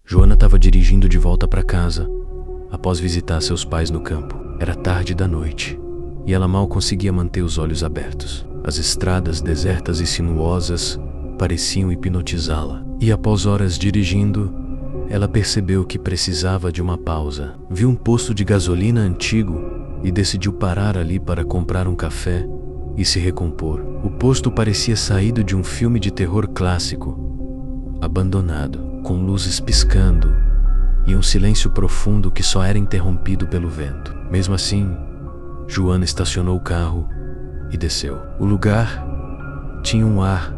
Joana estava dirigindo de volta para casa, após visitar seus pais no campo. Era tarde da noite, e ela mal conseguia manter os olhos abertos. As estradas desertas e sinuosas pareciam hipnotizá-la. E após horas dirigindo, ela percebeu que precisava de uma pausa. Viu um posto de gasolina antigo e decidiu parar ali para comprar um café e se recompor. O posto parecia saído de um filme de terror clássico, abandonado, com luzes piscando e um silêncio profundo que só era interrompido pelo vento. Mesmo assim, Joana estacionou o carro e desceu. O lugar tinha um ar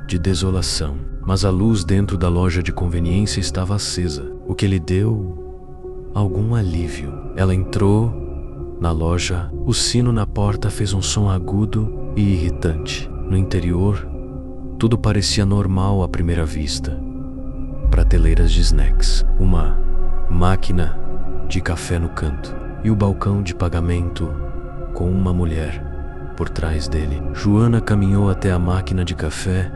de desolação, mas a luz dentro da loja de conveniência estava acesa, o que lhe deu algum alívio. Ela entrou na loja. O sino na porta fez um som agudo e irritante. No interior, tudo parecia normal à primeira vista. Prateleiras de snacks, uma máquina de café no canto e o balcão de pagamento com uma mulher por trás dele. Joana caminhou até a máquina de café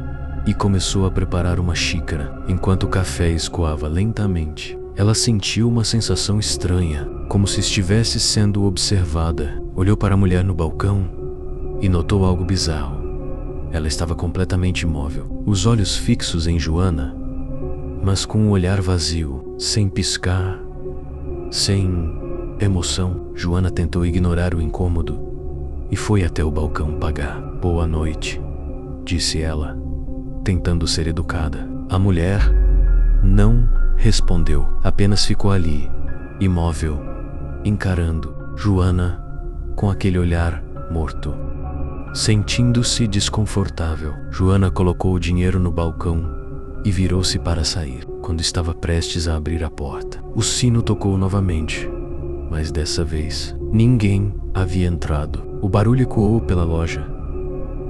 e começou a preparar uma xícara. Enquanto o café escoava lentamente, ela sentiu uma sensação estranha, como se estivesse sendo observada. Olhou para a mulher no balcão e notou algo bizarro. Ela estava completamente imóvel, os olhos fixos em Joana, mas com um olhar vazio, sem piscar, sem emoção. Joana tentou ignorar o incômodo e foi até o balcão pagar. "Boa noite", disse ela, tentando ser educada. A mulher não respondeu, apenas ficou ali, imóvel, encarando Joana com aquele olhar morto. Sentindo-se desconfortável, Joana colocou o dinheiro no balcão e virou-se para sair. Quando estava prestes a abrir a porta, o sino tocou novamente, mas dessa vez ninguém havia entrado. O barulho ecoou pela loja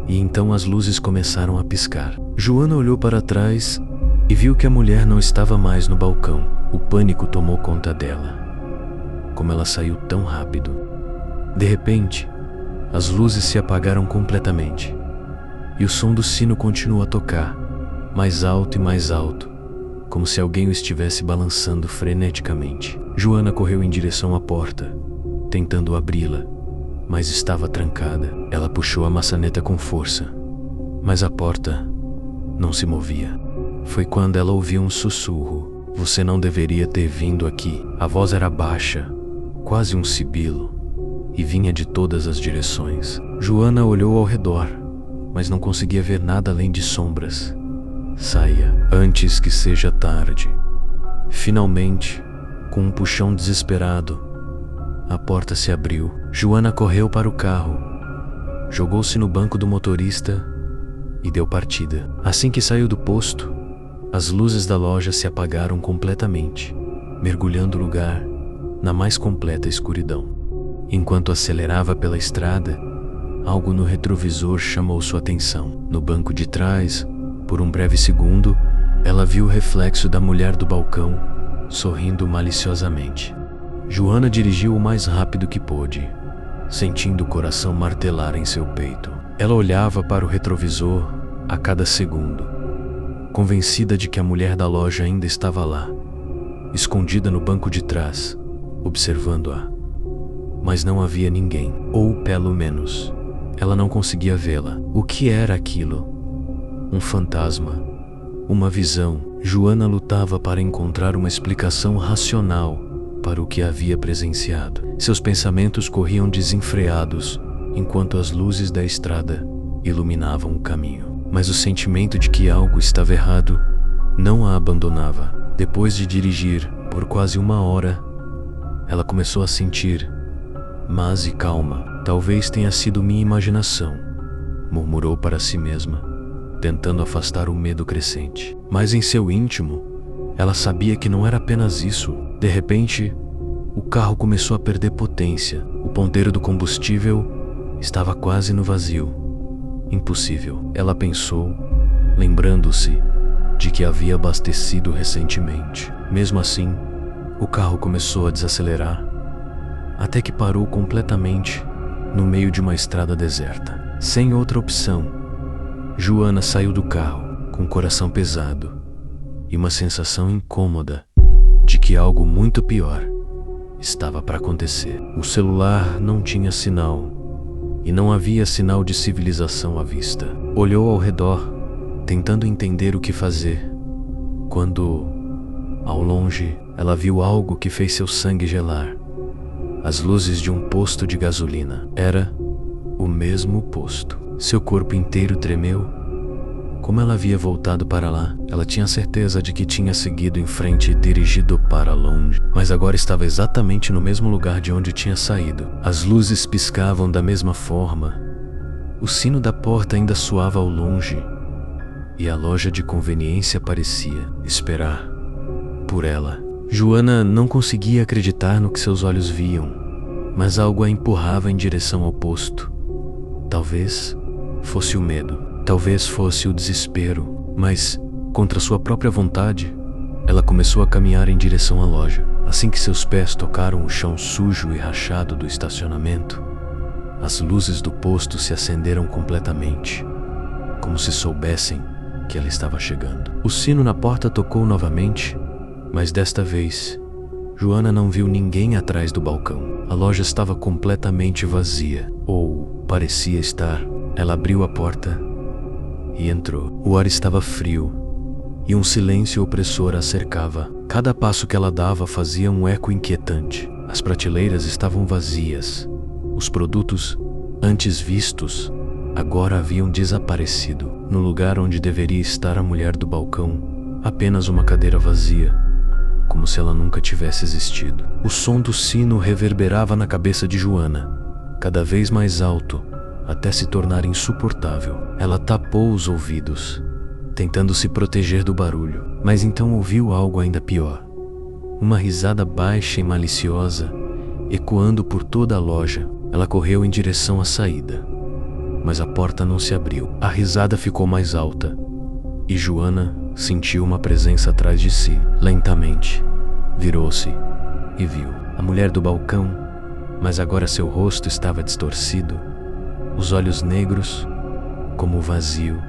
e então as luzes começaram a piscar. Joana olhou para trás e viu que a mulher não estava mais no balcão. O pânico tomou conta dela. Como ela saiu tão rápido? De repente, as luzes se apagaram completamente e o som do sino continuou a tocar, mais alto e mais alto, como se alguém o estivesse balançando freneticamente. Joana correu em direção à porta, tentando abri-la, mas estava trancada. Ela puxou a maçaneta com força, mas a porta não se movia. Foi quando ela ouviu um sussurro. "Você não deveria ter vindo aqui." A voz era baixa, quase um sibilo, e vinha de todas as direções. Joana olhou ao redor, mas não conseguia ver nada além de sombras. "Saia, antes que seja tarde." Finalmente, com um puxão desesperado, a porta se abriu. Joana correu para o carro, jogou-se no banco do motorista e deu partida. Assim que saiu do posto, as luzes da loja se apagaram completamente, mergulhando o lugar na mais completa escuridão. Enquanto acelerava pela estrada, algo no retrovisor chamou sua atenção. No banco de trás, por um breve segundo, ela viu o reflexo da mulher do balcão, sorrindo maliciosamente. Joana dirigiu o mais rápido que pôde, sentindo o coração martelar em seu peito. Ela olhava para o retrovisor a cada segundo, convencida de que a mulher da loja ainda estava lá, escondida no banco de trás, observando-a. Mas não havia ninguém, ou pelo menos, ela não conseguia vê-la. O que era aquilo? Um fantasma? Uma visão? Joana lutava para encontrar uma explicação racional para o que havia presenciado. Seus pensamentos corriam desenfreados enquanto as luzes da estrada iluminavam o caminho. Mas o sentimento de que algo estava errado não a abandonava. Depois de dirigir por quase 1 hora, ela começou a sentir mas e calma. "Talvez tenha sido minha imaginação", murmurou para si mesma, tentando afastar o medo crescente. Mas em seu íntimo, ela sabia que não era apenas isso. De repente, o carro começou a perder potência. O ponteiro do combustível estava quase no vazio. Impossível, ela pensou, lembrando-se de que havia abastecido recentemente. Mesmo assim, o carro começou a desacelerar, até que parou completamente no meio de uma estrada deserta. Sem outra opção, Joana saiu do carro, com o coração pesado e uma sensação incômoda de que algo muito pior estava para acontecer. O celular não tinha sinal e não havia sinal de civilização à vista. Olhou ao redor, tentando entender o que fazer, quando, ao longe, ela viu algo que fez seu sangue gelar. As luzes de um posto de gasolina. Era o mesmo posto. Seu corpo inteiro tremeu. Como ela havia voltado para lá, ela tinha certeza de que tinha seguido em frente e dirigido para longe, mas agora estava exatamente no mesmo lugar de onde tinha saído. As luzes piscavam da mesma forma. O sino da porta ainda soava ao longe, e a loja de conveniência parecia esperar por ela. Joana não conseguia acreditar no que seus olhos viam, mas algo a empurrava em direção ao posto. Talvez fosse o medo, talvez fosse o desespero, mas, contra sua própria vontade, ela começou a caminhar em direção à loja. Assim que seus pés tocaram o chão sujo e rachado do estacionamento, as luzes do posto se acenderam completamente, como se soubessem que ela estava chegando. O sino na porta tocou novamente, mas desta vez, Joana não viu ninguém atrás do balcão. A loja estava completamente vazia, ou parecia estar. Ela abriu a porta e entrou. O ar estava frio e um silêncio opressor a cercava. Cada passo que ela dava fazia um eco inquietante. As prateleiras estavam vazias. Os produtos, antes vistos, agora haviam desaparecido. No lugar onde deveria estar a mulher do balcão, apenas uma cadeira vazia, como se ela nunca tivesse existido. O som do sino reverberava na cabeça de Joana, cada vez mais alto, até se tornar insuportável. Ela tapou os ouvidos, tentando se proteger do barulho, mas então ouviu algo ainda pior. Uma risada baixa e maliciosa, ecoando por toda a loja. Ela correu em direção à saída, mas a porta não se abriu. A risada ficou mais alta, e Joana sentiu uma presença atrás de si. Lentamente, virou-se e viu a mulher do balcão, mas agora seu rosto estava distorcido, os olhos negros como o vazio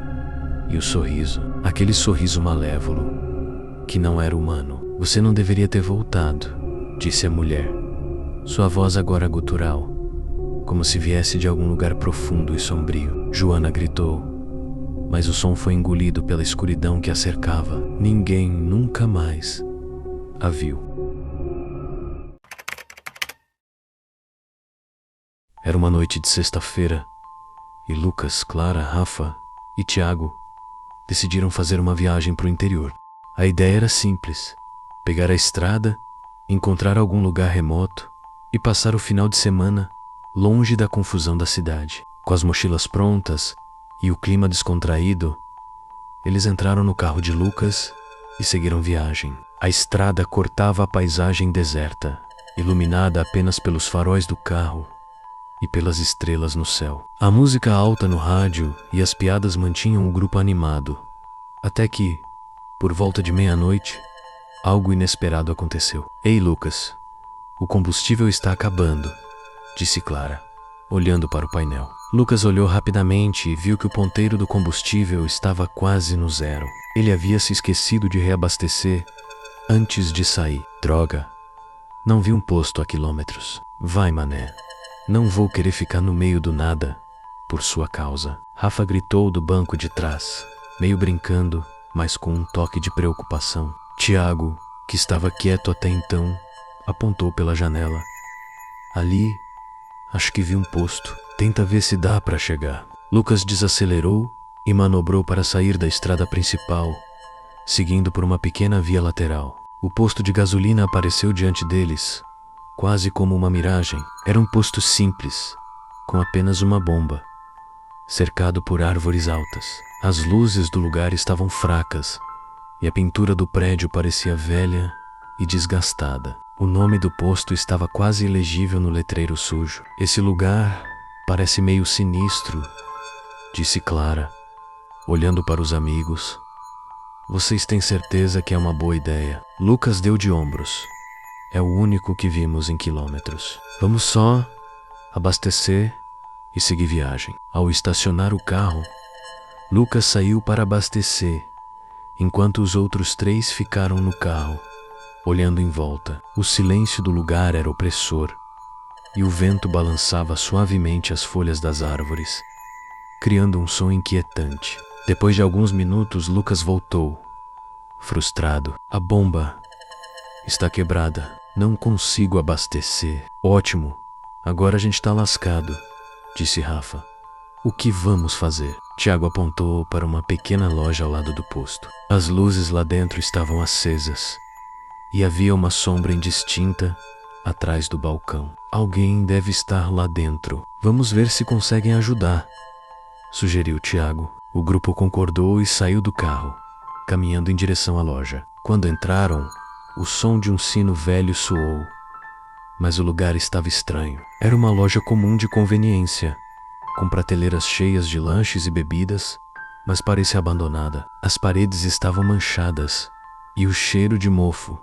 e o sorriso, aquele sorriso malévolo que não era humano. Você não deveria ter voltado, disse a mulher, sua voz agora gutural, como se viesse de algum lugar profundo e sombrio. Joana gritou, mas o som foi engolido pela escuridão que a cercava. Ninguém nunca mais a viu. Era uma noite de sexta-feira e Lucas, Clara, Rafa e Tiago decidiram fazer uma viagem para o interior. A ideia era simples: pegar a estrada, encontrar algum lugar remoto e passar o final de semana longe da confusão da cidade. Com as mochilas prontas e o clima descontraído, eles entraram no carro de Lucas e seguiram viagem. A estrada cortava a paisagem deserta, iluminada apenas pelos faróis do carro e pelas estrelas no céu. A música alta no rádio e as piadas mantinham o grupo animado, até que, por volta de meia-noite, algo inesperado aconteceu. Ei, Lucas, o combustível está acabando, disse Clara, olhando para o painel. Lucas olhou rapidamente e viu que o ponteiro do combustível estava quase no zero. Ele havia se esquecido de reabastecer antes de sair. Droga, não vi um posto a quilômetros. Vai, mané, não vou querer ficar no meio do nada por sua causa. Rafa gritou do banco de trás, meio brincando, mas com um toque de preocupação. Tiago, que estava quieto até então, apontou pela janela. Ali, acho que vi um posto. Tenta ver se dá para chegar. Lucas desacelerou e manobrou para sair da estrada principal, seguindo por uma pequena via lateral. O posto de gasolina apareceu diante deles, quase como uma miragem. Era um posto simples, com apenas uma bomba, cercado por árvores altas. As luzes do lugar estavam fracas e a pintura do prédio parecia velha e desgastada. O nome do posto estava quase ilegível no letreiro sujo. Esse lugar parece meio sinistro, disse Clara, olhando para os amigos. Vocês têm certeza que é uma boa ideia? Lucas deu de ombros. É o único que vimos em quilômetros. Vamos só abastecer e seguir viagem. Ao estacionar o carro, Lucas saiu para abastecer enquanto os outros 3 ficaram no carro, olhando em volta. O silêncio do lugar era opressor, e o vento balançava suavemente as folhas das árvores, criando um som inquietante. Depois de alguns minutos, Lucas voltou, frustrado. A bomba está quebrada. Não consigo abastecer. Ótimo. Agora a gente tá lascado, disse Rafa. O que vamos fazer? Tiago apontou para uma pequena loja ao lado do posto. As luzes lá dentro estavam acesas e havia uma sombra indistinta atrás do balcão. Alguém deve estar lá dentro. Vamos ver se conseguem ajudar, sugeriu Tiago. O grupo concordou e saiu do carro, caminhando em direção à loja. Quando entraram, o som de um sino velho soou, mas o lugar estava estranho. Era uma loja comum de conveniência, com prateleiras cheias de lanches e bebidas, mas parecia abandonada. As paredes estavam manchadas e o cheiro de mofo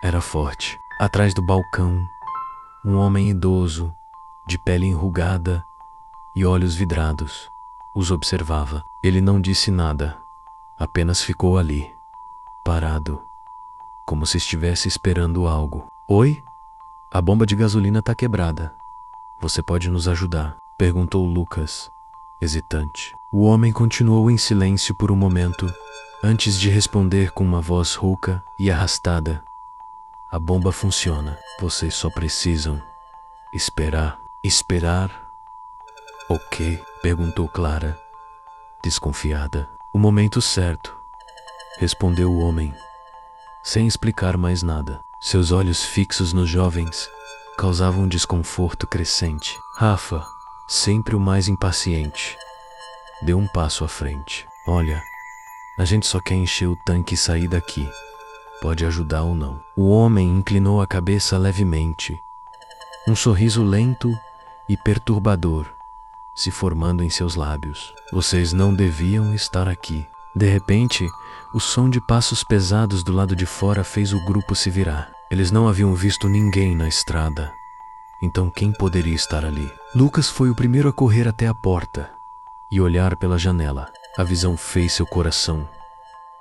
era forte. Atrás do balcão, um homem idoso, de pele enrugada e olhos vidrados, os observava. Ele não disse nada, apenas ficou ali, parado, como se estivesse esperando algo. Oi? A bomba de gasolina está quebrada. Você pode nos ajudar? Perguntou Lucas, hesitante. O homem continuou em silêncio por um momento, antes de responder com uma voz rouca e arrastada. A bomba funciona. Vocês só precisam esperar. Esperar? O quê? Perguntou Clara, desconfiada. O momento certo, respondeu o homem, sem explicar mais nada. Seus olhos fixos nos jovens causavam um desconforto crescente. Rafa, sempre o mais impaciente, deu um passo à frente. Olha, a gente só quer encher o tanque e sair daqui. Pode ajudar ou não. O homem inclinou a cabeça levemente, um sorriso lento e perturbador se formando em seus lábios. Vocês não deviam estar aqui. De repente, o som de passos pesados do lado de fora fez o grupo se virar. Eles não haviam visto ninguém na estrada. Então quem poderia estar ali? Lucas foi o primeiro a correr até a porta e olhar pela janela. A visão fez seu coração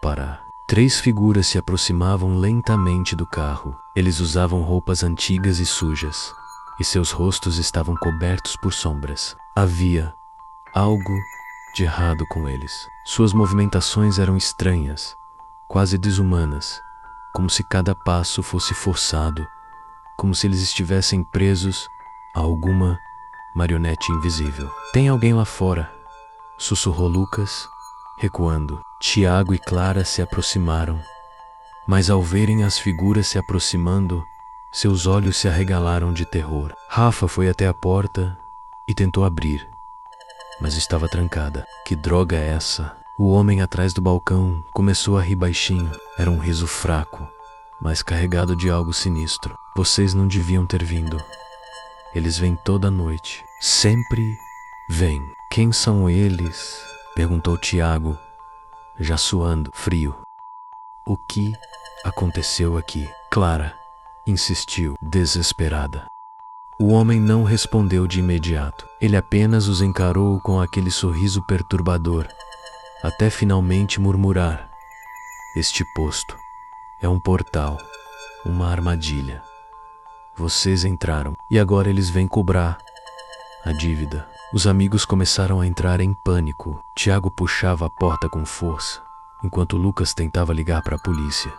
parar. 3 figuras se aproximavam lentamente do carro. Eles usavam roupas antigas e sujas, e seus rostos estavam cobertos por sombras. Havia algo de errado com eles. Suas movimentações eram estranhas, quase desumanas, como se cada passo fosse forçado, como se eles estivessem presos a alguma marionete invisível. Tem alguém lá fora, sussurrou Lucas, recuando. Tiago e Clara se aproximaram, mas ao verem as figuras se aproximando, seus olhos se arregalaram de terror. Rafa foi até a porta e tentou abrir, mas estava trancada. Que droga é essa? O homem atrás do balcão começou a rir baixinho. Era um riso fraco, mas carregado de algo sinistro. Vocês não deviam ter vindo. Eles vêm toda noite. Sempre vêm. Quem são eles? Perguntou Tiago, já suando frio. O que aconteceu aqui? Clara insistiu, desesperada. O homem não respondeu de imediato. Ele apenas os encarou com aquele sorriso perturbador, até finalmente murmurar: este posto é um portal, uma armadilha. Vocês entraram e agora eles vêm cobrar a dívida. Os amigos começaram a entrar em pânico. Tiago puxava a porta com força, enquanto Lucas tentava ligar para a polícia,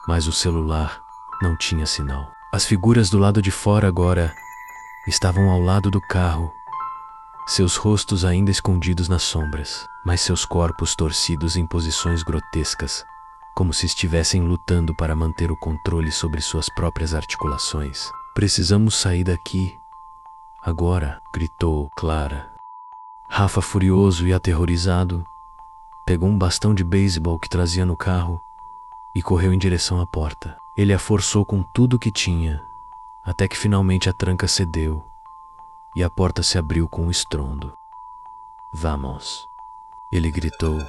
mas o celular não tinha sinal. As figuras do lado de fora agora estavam ao lado do carro, seus rostos ainda escondidos nas sombras, mas seus corpos torcidos em posições grotescas, como se estivessem lutando para manter o controle sobre suas próprias articulações. Precisamos sair daqui agora, gritou Clara. Rafa, furioso e aterrorizado, pegou um bastão de beisebol que trazia no carro e correu em direção à porta. Ele a forçou com tudo o que tinha, até que finalmente a tranca cedeu e a porta se abriu com um estrondo. Vamos, ele gritou,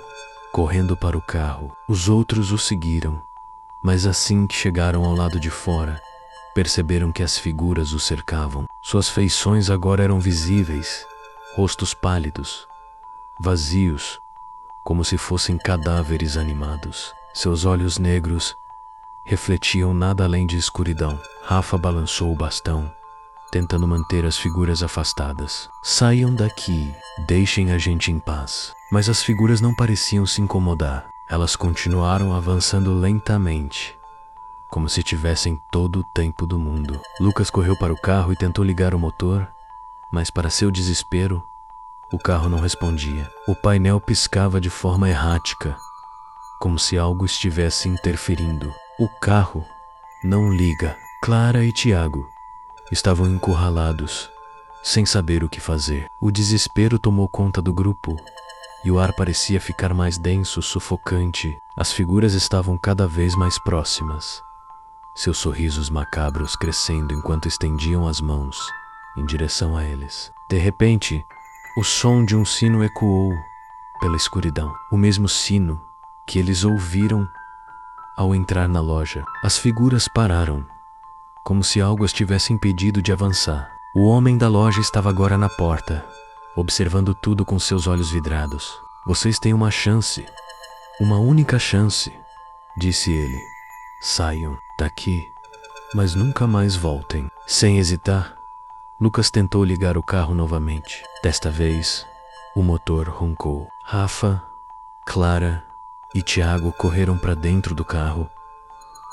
correndo para o carro. Os outros o seguiram, mas assim que chegaram ao lado de fora, perceberam que as figuras o cercavam. Suas feições agora eram visíveis, rostos pálidos, vazios, como se fossem cadáveres animados. Seus olhos negros refletiam nada além de escuridão. Rafa balançou o bastão, tentando manter as figuras afastadas. Saiam daqui, deixem a gente em paz. Mas as figuras não pareciam se incomodar. Elas continuaram avançando lentamente, como se tivessem todo o tempo do mundo. Lucas correu para o carro e tentou ligar o motor, mas para seu desespero, o carro não respondia. O painel piscava de forma errática, como se algo estivesse interferindo. O carro não liga. Clara e Tiago estavam encurralados, sem saber o que fazer. O desespero tomou conta do grupo e o ar parecia ficar mais denso, sufocante. As figuras estavam cada vez mais próximas, seus sorrisos macabros crescendo enquanto estendiam as mãos em direção a eles. De repente, o som de um sino ecoou pela escuridão. O mesmo sino que eles ouviram ao entrar na loja. As figuras pararam, como se algo as tivesse impedido de avançar. O homem da loja estava agora na porta, observando tudo com seus olhos vidrados. Vocês têm uma chance, uma única chance, disse ele. Saiam daqui, mas nunca mais voltem. Sem hesitar, Lucas tentou ligar o carro novamente. Desta vez, o motor roncou. Rafa, Clara e Tiago correram para dentro do carro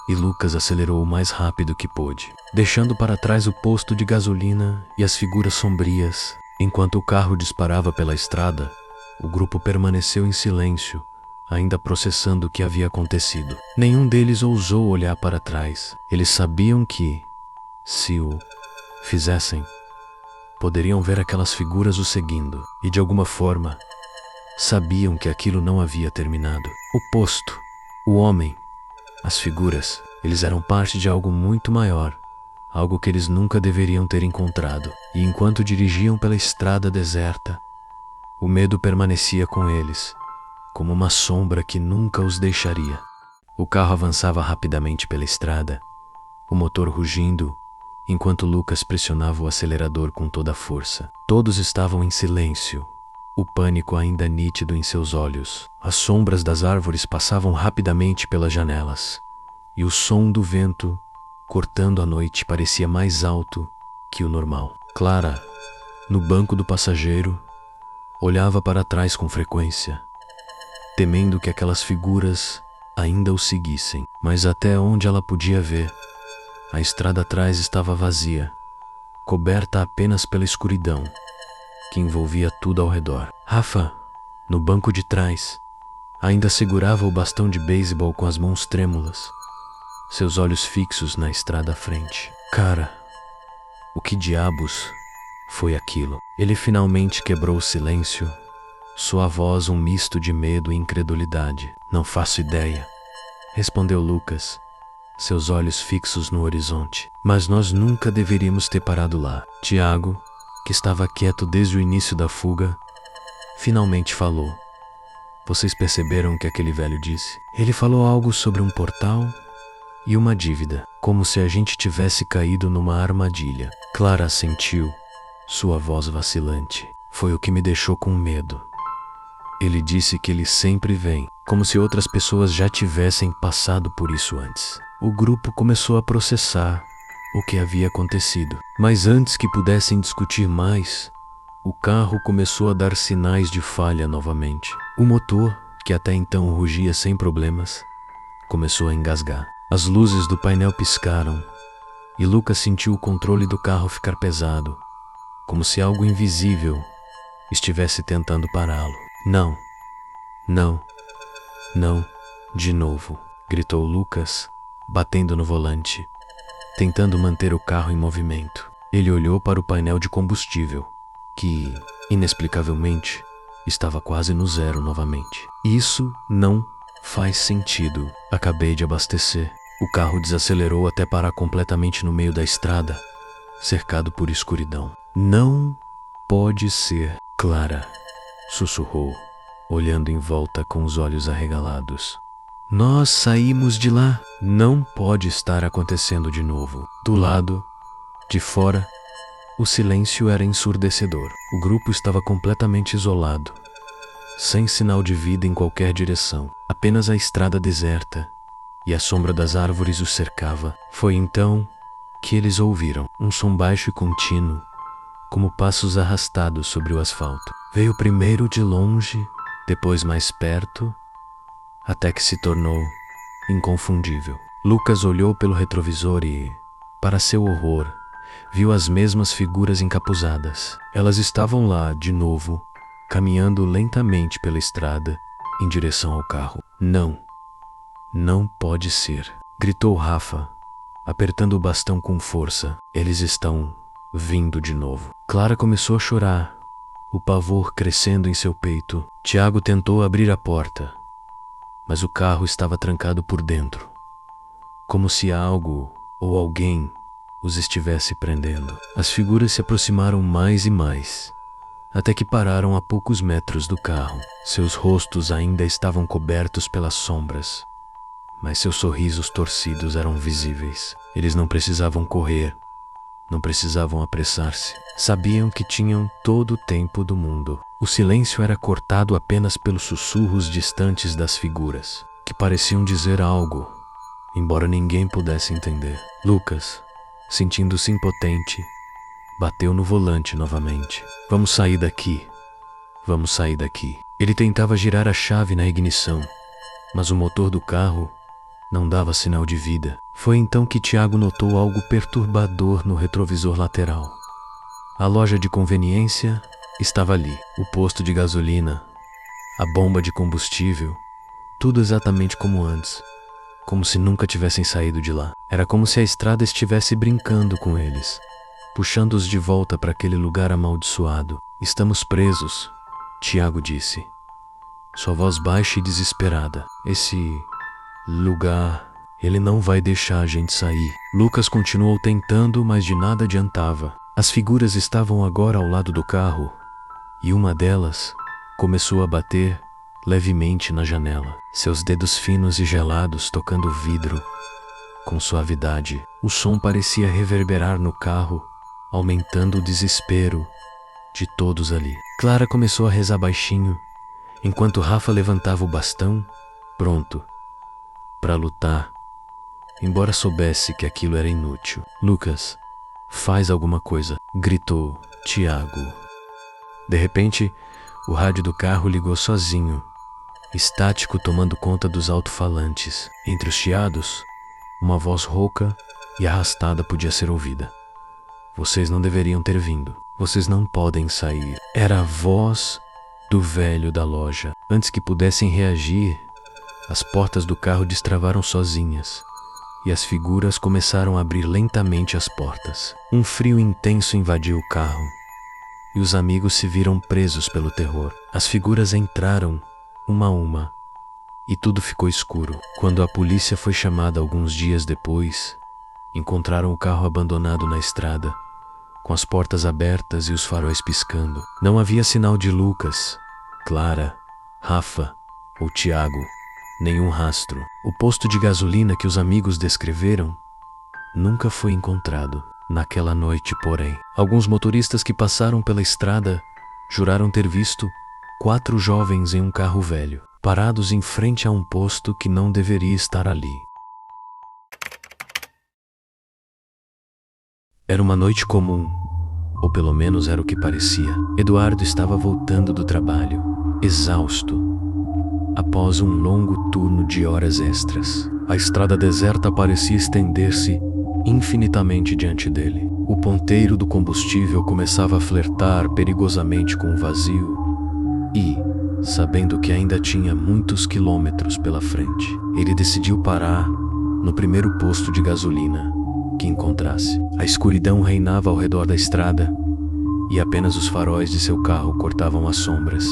e Lucas acelerou o mais rápido que pôde, deixando para trás o posto de gasolina e as figuras sombrias. Enquanto o carro disparava pela estrada, o grupo permaneceu em silêncio, ainda processando o que havia acontecido. Nenhum deles ousou olhar para trás. Eles sabiam que, se o fizessem, poderiam ver aquelas figuras o seguindo, e de alguma forma, sabiam que aquilo não havia terminado. O posto, o homem, as figuras, eles eram parte de algo muito maior, algo que eles nunca deveriam ter encontrado. E enquanto dirigiam pela estrada deserta, o medo permanecia com eles, como uma sombra que nunca os deixaria. O carro avançava rapidamente pela estrada, o motor rugindo, enquanto Lucas pressionava o acelerador com toda a força. Todos estavam em silêncio, o pânico ainda nítido em seus olhos. As sombras das árvores passavam rapidamente pelas janelas, e o som do vento, cortando a noite, parecia mais alto que o normal. Clara, no banco do passageiro, olhava para trás com frequência, temendo que aquelas figuras ainda o seguissem. Mas até onde ela podia ver, a estrada atrás estava vazia, coberta apenas pela escuridão que envolvia tudo ao redor. Rafa, no banco de trás, ainda segurava o bastão de beisebol com as mãos trêmulas, seus olhos fixos na estrada à frente. Cara, o que diabos foi aquilo? Ele finalmente quebrou o silêncio, sua voz um misto de medo e incredulidade. Não faço ideia, respondeu Lucas, seus olhos fixos no horizonte. Mas nós nunca deveríamos ter parado lá. Tiago, que estava quieto desde o início da fuga, finalmente falou. Vocês perceberam o que aquele velho disse? Ele falou algo sobre um portal e uma dívida, como se a gente tivesse caído numa armadilha. Clara assentiu, sua voz vacilante. Foi o que me deixou com medo. Ele disse que ele sempre vem, como se outras pessoas já tivessem passado por isso antes. O grupo começou a processar o que havia acontecido. Mas antes que pudessem discutir mais, o carro começou a dar sinais de falha novamente. O motor, que até então rugia sem problemas, começou a engasgar. As luzes do painel piscaram e Lucas sentiu o controle do carro ficar pesado, como se algo invisível estivesse tentando pará-lo. Não, não, não, de novo, gritou Lucas, batendo no volante, tentando manter o carro em movimento. Ele olhou para o painel de combustível, que, inexplicavelmente, estava quase no zero novamente. Isso não faz sentido. Acabei de abastecer. O carro desacelerou até parar completamente no meio da estrada, cercado por escuridão. Não pode ser. Clara sussurrou, olhando em volta com os olhos arregalados. Nós saímos de lá. Não pode estar acontecendo de novo. Do lado de fora, o silêncio era ensurdecedor. O grupo estava completamente isolado, sem sinal de vida em qualquer direção, apenas a estrada deserta, e a sombra das árvores os cercava. Foi então que eles ouviram um som baixo e contínuo, como passos arrastados sobre o asfalto. Veio primeiro de longe, depois mais perto, até que se tornou inconfundível. Lucas olhou pelo retrovisor e, para seu horror, viu as mesmas figuras encapuzadas. Elas estavam lá, de novo, caminhando lentamente pela estrada, em direção ao carro. Não, não pode ser, gritou Rafa, apertando o bastão com força. Eles estão vindo de novo. Clara começou a chorar, o pavor crescendo em seu peito. Tiago tentou abrir a porta, mas o carro estava trancado por dentro, como se algo ou alguém os estivesse prendendo. As figuras se aproximaram mais e mais, até que pararam a poucos metros do carro. Seus rostos ainda estavam cobertos pelas sombras, mas seus sorrisos torcidos eram visíveis. Eles não precisavam correr, não precisavam apressar-se. Sabiam que tinham todo o tempo do mundo. O silêncio era cortado apenas pelos sussurros distantes das figuras, que pareciam dizer algo, embora ninguém pudesse entender. Lucas, sentindo-se impotente, bateu no volante novamente. Vamos sair daqui. Vamos sair daqui. Ele tentava girar a chave na ignição, mas o motor do carro não dava sinal de vida. Foi então que Tiago notou algo perturbador no retrovisor lateral. A loja de conveniência estava ali, o posto de gasolina, a bomba de combustível, tudo exatamente como antes, como se nunca tivessem saído de lá. Era como se a estrada estivesse brincando com eles, puxando-os de volta para aquele lugar amaldiçoado. Estamos presos, Tiago disse, sua voz baixa e desesperada. Esse lugar, ele não vai deixar a gente sair. Lucas continuou tentando, mas de nada adiantava. As figuras estavam agora ao lado do carro, e uma delas começou a bater levemente na janela, seus dedos finos e gelados tocando o vidro com suavidade. O som parecia reverberar no carro, aumentando o desespero de todos ali. Clara começou a rezar baixinho, enquanto Rafa levantava o bastão, pronto para lutar, embora soubesse que aquilo era inútil. Lucas, faz alguma coisa, gritou Tiago. De repente, o rádio do carro ligou sozinho, estático, tomando conta dos alto-falantes. Entre os chiados, uma voz rouca e arrastada podia ser ouvida. Vocês não deveriam ter vindo. Vocês não podem sair. Era a voz do velho da loja. Antes que pudessem reagir, as portas do carro destravaram sozinhas, e as figuras começaram a abrir lentamente as portas. Um frio intenso invadiu o carro, e os amigos se viram presos pelo terror. As figuras entraram, uma a uma, e tudo ficou escuro. Quando a polícia foi chamada alguns dias depois, encontraram o carro abandonado na estrada, com as portas abertas e os faróis piscando. Não havia sinal de Lucas, Clara, Rafa ou Tiago. Nenhum rastro. O posto de gasolina que os amigos descreveram nunca foi encontrado. Naquela noite, porém, alguns motoristas que passaram pela estrada juraram ter visto 4 jovens em um carro velho, parados em frente a um posto que não deveria estar ali. Era uma noite comum, ou pelo menos era o que parecia. Eduardo estava voltando do trabalho, exausto, após um longo turno de horas extras. A estrada deserta parecia estender-se infinitamente diante dele. O ponteiro do combustível começava a flertar perigosamente com o vazio e, sabendo que ainda tinha muitos quilômetros pela frente, ele decidiu parar no primeiro posto de gasolina que encontrasse. A escuridão reinava ao redor da estrada e apenas os faróis de seu carro cortavam as sombras,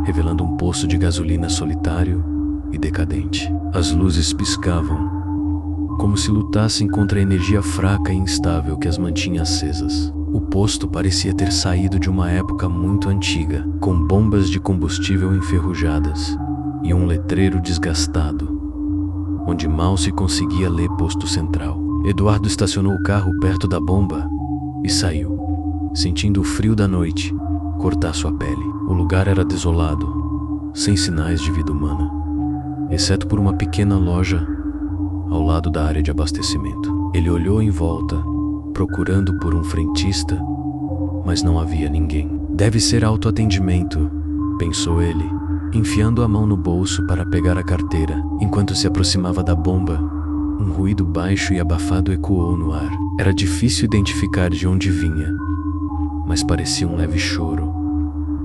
revelando um poço de gasolina solitário e decadente. As luzes piscavam, como se lutassem contra a energia fraca e instável que as mantinha acesas. O posto parecia ter saído de uma época muito antiga, com bombas de combustível enferrujadas e um letreiro desgastado, onde mal se conseguia ler Posto Central. Eduardo estacionou o carro perto da bomba e saiu, sentindo o frio da noite cortar sua pele. O lugar era desolado, sem sinais de vida humana, exceto por uma pequena loja ao lado da área de abastecimento. Ele olhou em volta, procurando por um frentista, mas não havia ninguém. Deve ser autoatendimento, pensou ele, enfiando a mão no bolso para pegar a carteira. Enquanto se aproximava da bomba, um ruído baixo e abafado ecoou no ar. Era difícil identificar de onde vinha, mas parecia um leve choro,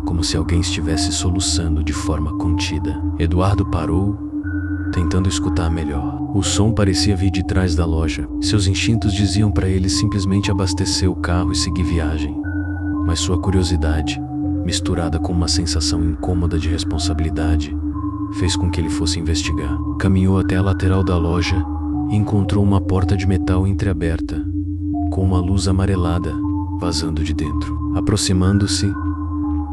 como se alguém estivesse soluçando de forma contida. Eduardo parou, tentando escutar melhor. O som parecia vir de trás da loja. Seus instintos diziam para ele simplesmente abastecer o carro e seguir viagem. Mas sua curiosidade, misturada com uma sensação incômoda de responsabilidade, fez com que ele fosse investigar. Caminhou até a lateral da loja e encontrou uma porta de metal entreaberta, com uma luz amarelada vazando de dentro. Aproximando-se,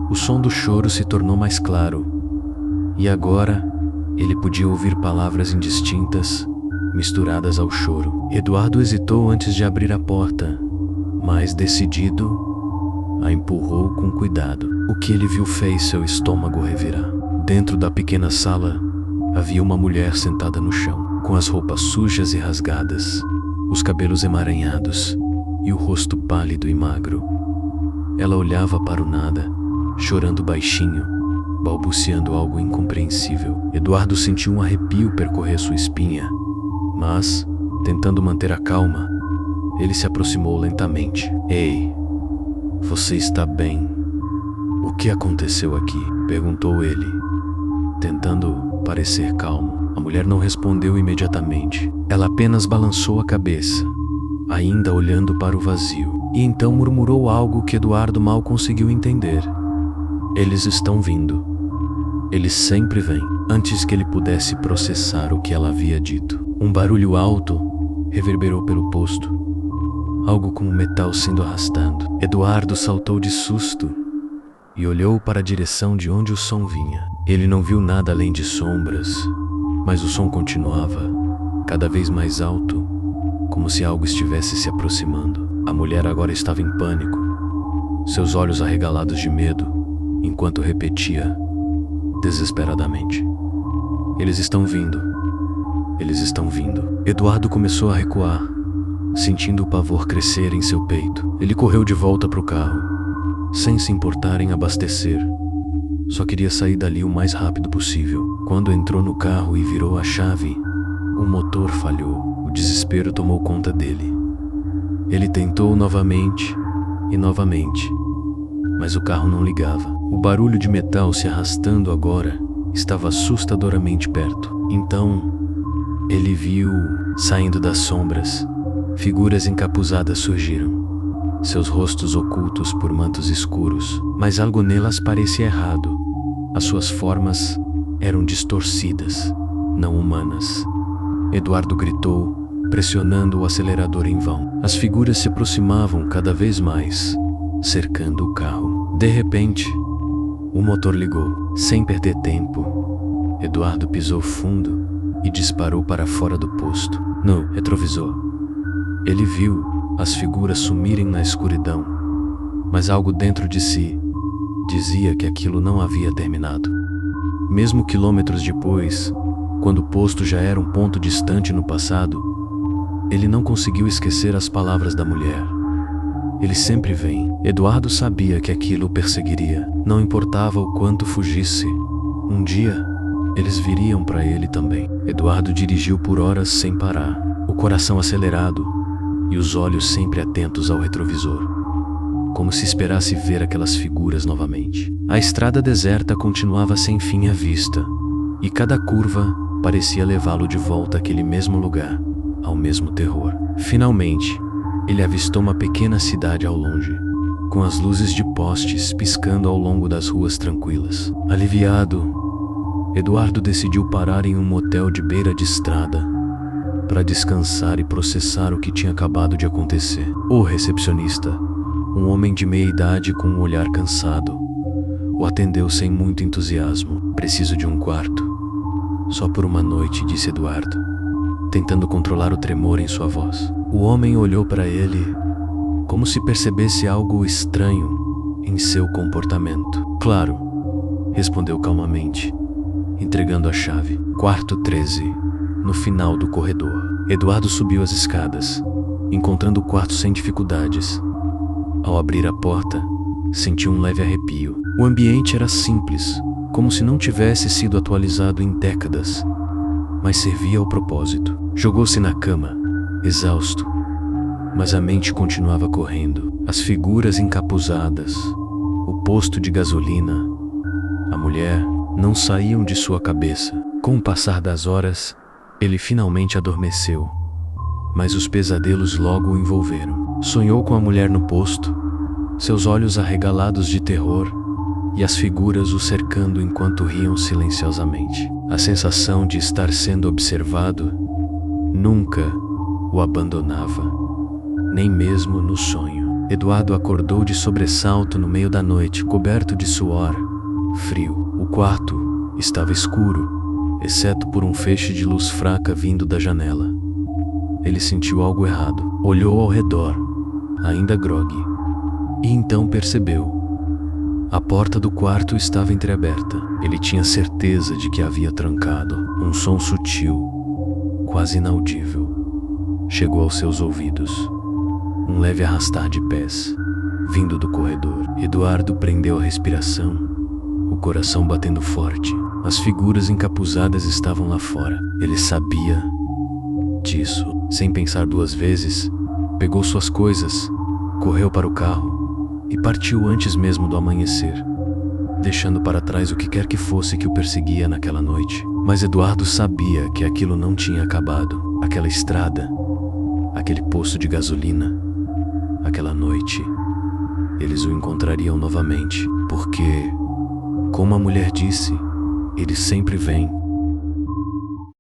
o som do choro se tornou mais claro, e agora ele podia ouvir palavras indistintas, misturadas ao choro. Eduardo hesitou antes de abrir a porta, mas decidido, a empurrou com cuidado. O que ele viu fez seu estômago revirar. Dentro da pequena sala, havia uma mulher sentada no chão, com as roupas sujas e rasgadas, os cabelos emaranhados e o rosto pálido e magro. Ela olhava para o nada, chorando baixinho, balbuciando algo incompreensível. Eduardo sentiu um arrepio percorrer sua espinha, mas, tentando manter a calma, ele se aproximou lentamente. Ei, você está bem? O que aconteceu aqui? Perguntou ele, tentando parecer calmo. A mulher não respondeu imediatamente. Ela apenas balançou a cabeça, ainda olhando para o vazio, e então murmurou algo que Eduardo mal conseguiu entender. Eles estão vindo. Eles sempre vêm. Antes que ele pudesse processar o que ela havia dito, um barulho alto reverberou pelo posto, algo como metal sendo arrastado. Eduardo saltou de susto e olhou para a direção de onde o som vinha. Ele não viu nada além de sombras, mas o som continuava, cada vez mais alto, como se algo estivesse se aproximando. A mulher agora estava em pânico, seus olhos arregalados de medo, enquanto repetia desesperadamente: eles estão vindo. Eles estão vindo. Eduardo começou a recuar, sentindo o pavor crescer em seu peito. Ele correu de volta para o carro, sem se importar em abastecer. Só queria sair dali o mais rápido possível. Quando entrou no carro e virou a chave, o motor falhou. O desespero tomou conta dele. Ele tentou novamente e novamente, mas o carro não ligava. O barulho de metal se arrastando agora estava assustadoramente perto. Então, ele viu, saindo das sombras, figuras encapuzadas surgiram, seus rostos ocultos por mantos escuros, mas algo nelas parecia errado. As suas formas eram distorcidas, não humanas. Eduardo gritou, pressionando o acelerador em vão. As figuras se aproximavam cada vez mais, cercando o carro. De repente, o motor ligou. Sem perder tempo, Eduardo pisou fundo e disparou para fora do posto. No retrovisor, ele viu as figuras sumirem na escuridão, mas algo dentro de si dizia que aquilo não havia terminado. Mesmo quilômetros depois, quando o posto já era um ponto distante no passado, ele não conseguiu esquecer as palavras da mulher. Eles sempre vêm. Eduardo sabia que aquilo o perseguiria. Não importava o quanto fugisse. Um dia, eles viriam para ele também. Eduardo dirigiu por horas sem parar, o coração acelerado e os olhos sempre atentos ao retrovisor, como se esperasse ver aquelas figuras novamente. A estrada deserta continuava sem fim à vista, e cada curva parecia levá-lo de volta àquele mesmo lugar, ao mesmo terror. Finalmente, ele avistou uma pequena cidade ao longe, com as luzes de postes piscando ao longo das ruas tranquilas. Aliviado, Eduardo decidiu parar em um motel de beira de estrada para descansar e processar o que tinha acabado de acontecer. O recepcionista, um homem de meia idade com um olhar cansado, o atendeu sem muito entusiasmo. Preciso de um quarto. Só por uma noite, disse Eduardo, tentando controlar o tremor em sua voz. O homem olhou para ele, como se percebesse algo estranho em seu comportamento. Claro, respondeu calmamente. entregando a chave. Quarto 13, no final do corredor. Eduardo subiu as escadas, encontrando o quarto sem dificuldades. Ao abrir a porta, sentiu um leve arrepio. O ambiente era simples, como se não tivesse sido atualizado em décadas, mas servia ao propósito. Jogou-se na cama, exausto, mas a mente continuava correndo. As figuras encapuzadas, o posto de gasolina, a mulher não saíam de sua cabeça. Com o passar das horas, ele finalmente adormeceu, mas os pesadelos logo o envolveram. Sonhou com a mulher no posto, seus olhos arregalados de terror e as figuras o cercando enquanto riam silenciosamente. A sensação de estar sendo observado nunca o abandonava, nem mesmo no sonho. Eduardo acordou de sobressalto no meio da noite, coberto de suor frio. O quarto estava escuro, exceto por um feixe de luz fraca vindo da janela. Ele sentiu algo errado. Olhou ao redor, ainda grogue, e então percebeu. A porta do quarto estava entreaberta. Ele tinha certeza de que havia trancado. Um som sutil, quase inaudível, chegou aos seus ouvidos. Um leve arrastar de pés, vindo do corredor. Eduardo prendeu a respiração, o coração batendo forte. As figuras encapuzadas estavam lá fora. Ele sabia disso. Sem pensar duas vezes, pegou suas coisas, correu para o carro e partiu antes mesmo do amanhecer, deixando para trás o que quer que fosse que o perseguia naquela noite. Mas Eduardo sabia que aquilo não tinha acabado. Aquela estrada, aquele poço de gasolina, aquela noite, eles o encontrariam novamente, porque, como a mulher disse, ele sempre vem.